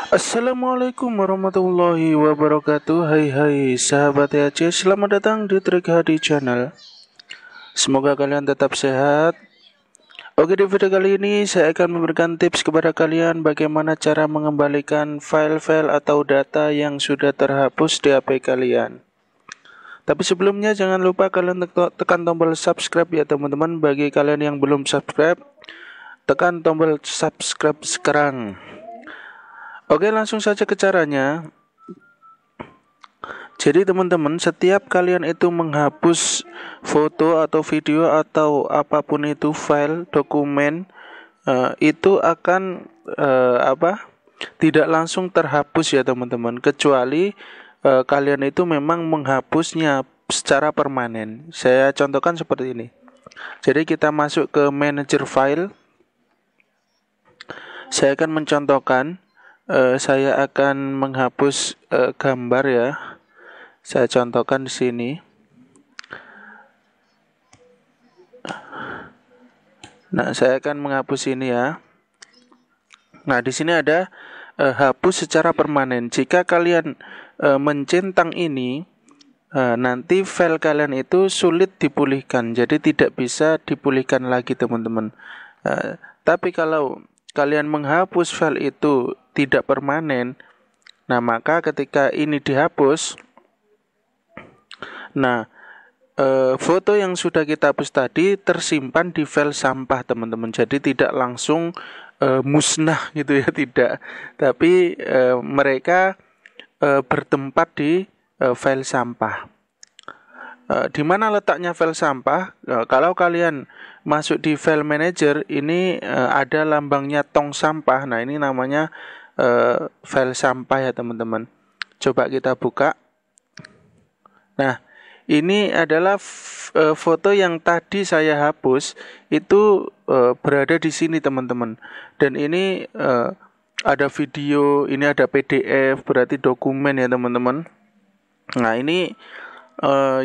Assalamualaikum warahmatullahi wabarakatuh. Hai sahabat EAC, selamat datang di Trik Hadi Channel. Semoga kalian tetap sehat. Oke, di video kali ini saya akan memberikan tips kepada kalian bagaimana cara mengembalikan file-file atau data yang sudah terhapus di HP kalian. Tapi sebelumnya jangan lupa kalian tekan tombol subscribe ya teman-teman. Bagi kalian yang belum subscribe, tekan tombol subscribe sekarang. Oke, langsung saja ke caranya. Jadi teman-teman, setiap kalian itu menghapus foto atau video atau apapun itu, file, dokumen, itu akan tidak langsung terhapus ya teman-teman, kecuali kalian itu memang menghapusnya secara permanen. Saya contohkan seperti ini. Jadi kita masuk ke manager file. Saya akan mencontohkan. Saya akan menghapus gambar ya. Saya contohkan di sini. Nah, saya akan menghapus ini ya. Nah, di sini ada hapus secara permanen. Jika kalian mencentang ini, nanti file kalian itu sulit dipulihkan. Jadi tidak bisa dipulihkan lagi teman-teman. Tapi kalau kalian menghapus file itu tidak permanen, nah maka ketika ini dihapus, nah foto yang sudah kita hapus tadi tersimpan di file sampah teman-teman. Jadi tidak langsung musnah gitu ya, tidak. Tapi mereka bertempat di file sampah. Di mana letaknya file sampah? Kalau kalian masuk di file manager, ini ada lambangnya tong sampah. Nah, ini namanya file sampah ya teman-teman. Coba kita buka. Nah, ini adalah foto yang tadi saya hapus. Itu berada di sini teman-teman. Dan ini ada video, ini ada PDF, berarti dokumen ya teman-teman. Nah, ini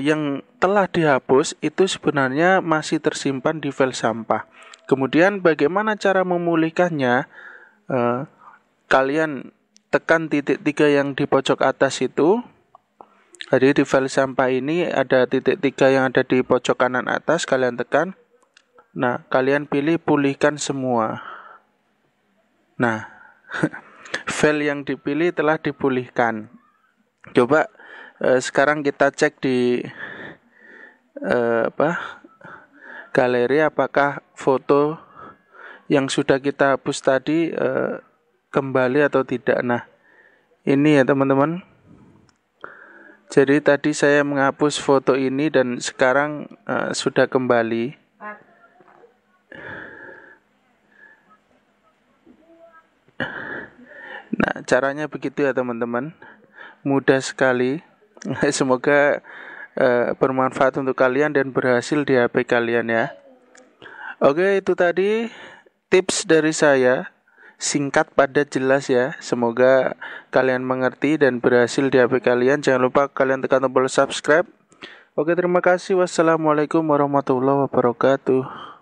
yang telah dihapus itu sebenarnya masih tersimpan di file sampah. Kemudian bagaimana cara memulihkannya? Kalian tekan titik 3 yang di pojok atas itu. Jadi di file sampah ini ada titik 3 yang ada di pojok kanan atas, kalian tekan. Nah, kalian pilih pulihkan semua. Nah, file yang dipilih telah dipulihkan. Coba sekarang kita cek di galeri apakah foto yang sudah kita hapus tadi kembali atau tidak. Nah, ini ya teman-teman. Jadi tadi saya menghapus foto ini dan sekarang sudah kembali. Nah, caranya begitu ya teman-teman. Mudah sekali. Semoga bermanfaat untuk kalian dan berhasil di HP kalian ya. Oke, itu tadi tips dari saya. Singkat, padat, jelas ya. Semoga kalian mengerti dan berhasil di HP kalian. Jangan lupa kalian tekan tombol subscribe. Oke, terima kasih. Wassalamualaikum warahmatullahi wabarakatuh.